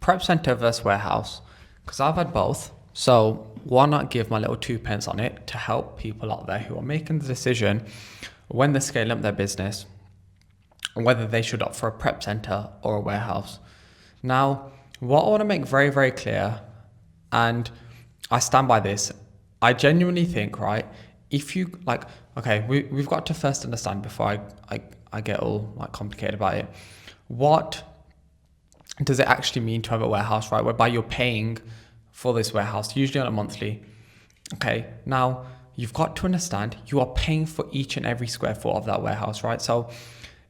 prep center versus warehouse, because I've had both. So why not give my little 2 pence on it to help people out there who are making the decision when they scale up their business, whether they should opt for a prep center or a warehouse. Now, what I want to make very, very clear, and I stand by this, I genuinely think, right, if you like, okay, we've got to first understand before I get all like complicated about it, what does it actually mean to have a warehouse, right? Whereby you're paying for this warehouse, usually on a monthly. Okay, now you've got to understand you are paying for each and every square foot of that warehouse, right? So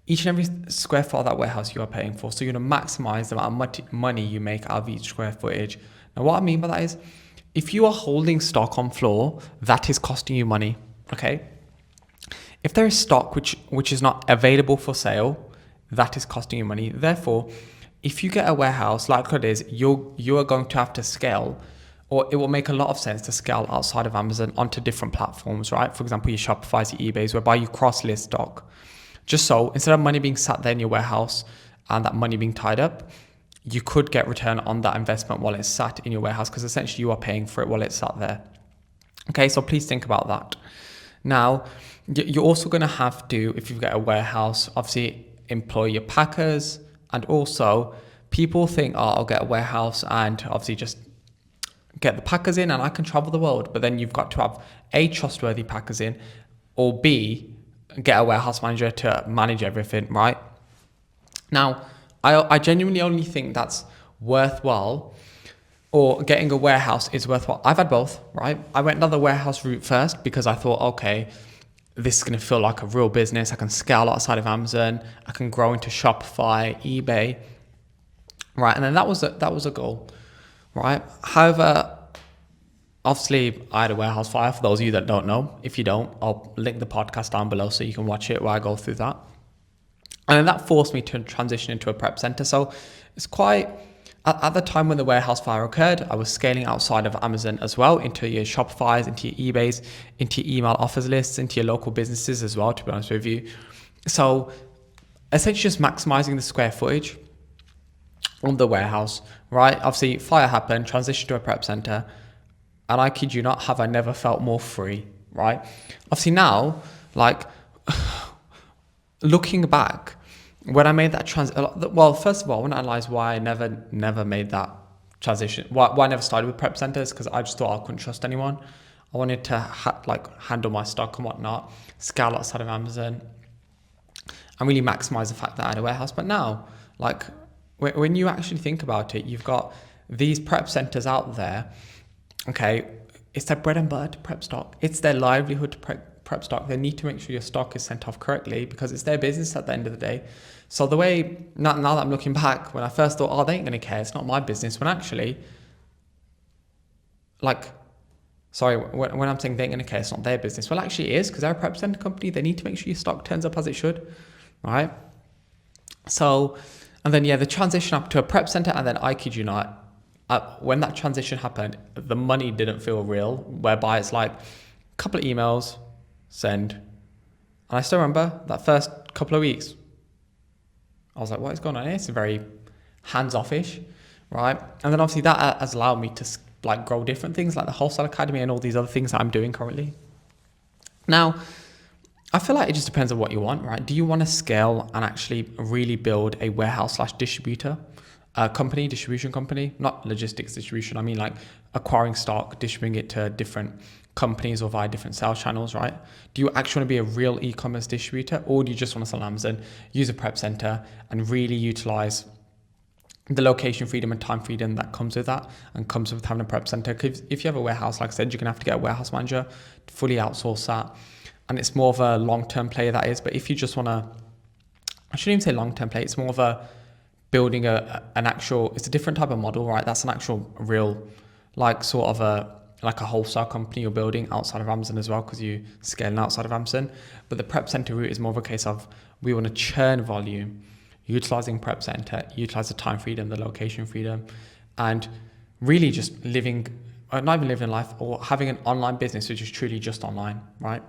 each and every square foot of that warehouse you are paying for. So you're going to maximize the amount of money you make out of each square footage. Now, what I mean by that is, if you are holding stock on floor, that is costing you money, okay? If there is stock which is not available for sale, that is costing you money. Therefore, if you get a warehouse like it is, you are going to have to scale, or it will make a lot of sense to scale outside of Amazon onto different platforms, right? For example, your Shopify's, your eBay's, whereby you cross-list stock. Just so instead of money being sat there in your warehouse and that money being tied up, you could get return on that investment while it's sat in your warehouse, because essentially you are paying for it while it's sat there. Okay, so please think about that. Now, you're also going to have to, if you've got a warehouse, obviously employ your packers. And also, people think, oh, I'll get a warehouse and obviously just get the packers in and I can travel the world. But then you've got to have A, trustworthy packers in, or B, get a warehouse manager to manage everything, right? Now, I genuinely only think that's worthwhile, or getting a warehouse is worthwhile. I've had both, right? I went down the warehouse route first because I thought, okay, this is going to feel like a real business. I can scale outside of Amazon. I can grow into Shopify, eBay, right? And then that was a goal, right? However, obviously, I had a warehouse fire. For those of you that don't know, if you don't, I'll link the podcast down below so you can watch it where I go through that. And then that forced me to transition into a prep center. So it's quite, at the time when the warehouse fire occurred, I was scaling outside of Amazon as well, into your Shopify's, into your eBay's, into your email offers lists, into your local businesses as well, to be honest with you. So essentially just maximizing the square footage on the warehouse, right? Obviously, fire happened, transition to a prep center, and I kid you not, have I never felt more free, right? Obviously now, like, looking back, when I made that well, first of all, I want to analyze why I never made that transition. Why I never started with prep centers, because I just thought I couldn't trust anyone. I wanted to handle my stock and whatnot, scale outside of Amazon, and really maximize the fact that I had a warehouse. But now, like, when you actually think about it, you've got these prep centers out there. Okay, it's their bread and butter to prep stock. It's their livelihood to prep stock. They need to make sure your stock is sent off correctly, because it's their business at the end of the day. So the way, now that I'm looking back, when I first thought, oh, they ain't going to care, it's not my business, when actually, like, sorry, when I'm saying they ain't going to care, it's not their business. Well, actually it is, because they're a prep center company. They need to make sure your stock turns up as it should, right? So, and then, yeah, the transition up to a prep center, and then I kid you not, when that transition happened, the money didn't feel real, whereby it's like a couple of emails, send. And I still remember that first couple of weeks, I was like, what is going on here? It's very hands-off-ish, right? And then obviously that has allowed me to like grow different things like the Wholesale Academy and all these other things that I'm doing currently. Now, I feel like it just depends on what you want, right? Do you want to scale and actually really build a warehouse/distributor distribution company, not logistics distribution. I mean like acquiring stock, distributing it to different companies or via different sales channels, right? Do you actually want to be a real e-commerce distributor, or do you just want to sell on Amazon, use a prep center, and really utilize the location freedom and time freedom that comes with that and comes with having a prep center? Because if you have a warehouse, like I said, you're gonna have to get a warehouse manager to fully outsource that, and it's more of a long-term play, that is. But if you just want to, I shouldn't even say long-term play, it's more of a building an actual, it's a different type of model, right? That's an actual real, like sort of a wholesale company you're building outside of Amazon as well, because you scaling outside of Amazon. But the prep center route is more of a case of, we want to churn volume, utilizing prep center, utilize the time freedom, the location freedom, and really just living, or not even living life, or having an online business which is truly just online, right?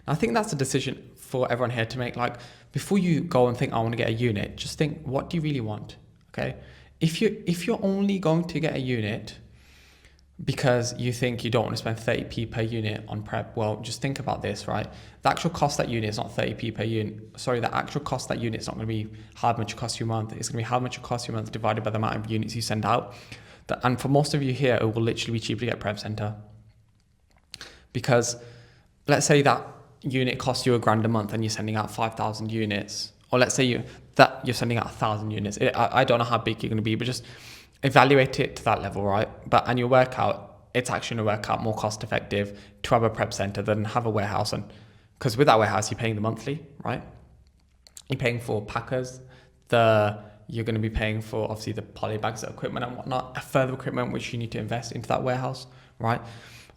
And I think that's a decision for everyone here to make. Like, before you go and think, I want to get a unit, just think, what do you really want? Okay. if you're only going to get a unit because you think you don't want to spend 30p per unit on prep, well, just think about this, right? The actual cost of that unit is not 30p per unit. Sorry, the actual cost of that unit is not going to be how much it costs you a month. It's going to be how much it costs you a month divided by the amount of units you send out. And for most of you here, it will literally be cheaper to get Prep Center. Because let's say that unit costs you $1,000 a month and you're sending out 5,000 units. Or let's say you're sending out 1,000 units. I don't know how big you're going to be, but just evaluate it to that level, right? But annual workout, it's actually going to work out more cost effective to have a prep center than have a warehouse. And because with that warehouse, you're paying the monthly, right? You're paying for packers, you're going to be paying for obviously the poly bags, equipment and whatnot, further equipment which you need to invest into that warehouse, right?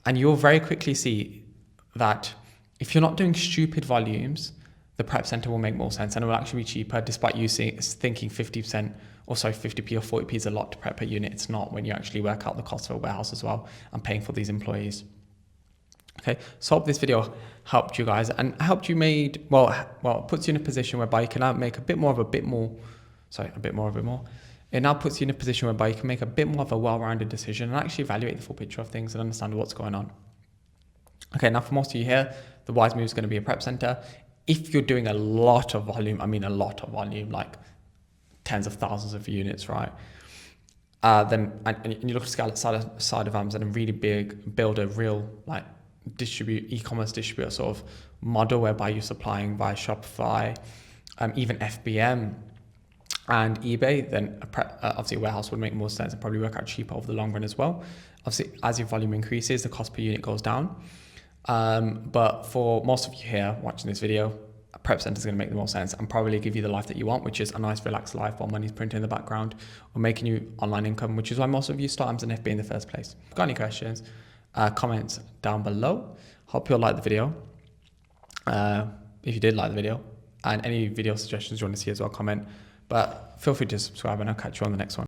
And you'll very quickly see that if you're not doing stupid volumes, the prep center will make more sense and it will actually be cheaper, despite you thinking 50% or so 50p or 40p is a lot to prep per unit. It's not when you actually work out the cost of a warehouse as well and paying for these employees. Okay, so I hope this video helped you guys and helped you puts you in a position whereby you can now make it now puts you in a position whereby you can make a bit more of a well-rounded decision and actually evaluate the full picture of things and understand what's going on. Okay, now for most of you here, the wise move is going to be a prep center. If you're doing a lot of volume, I mean a lot of volume, like tens of thousands of units, right? And you look to scale outside of Amazon and really build a real e-commerce distributor sort of model whereby you're supplying via Shopify, even FBA and eBay, then obviously a warehouse would make more sense and probably work out cheaper over the long run as well. Obviously, as your volume increases, the cost per unit goes down. But for most of you here watching this video, a prep center is going to make the most sense and probably give you the life that you want, which is a nice relaxed life while money's printing in the background or making you online income, which is why most of you start Amazon FBA in the first place. If you've got any questions, comments down below. Hope you'll like the video. If you did like the video, and any video suggestions you want to see as well, comment. But feel free to subscribe and I'll catch you on the next one.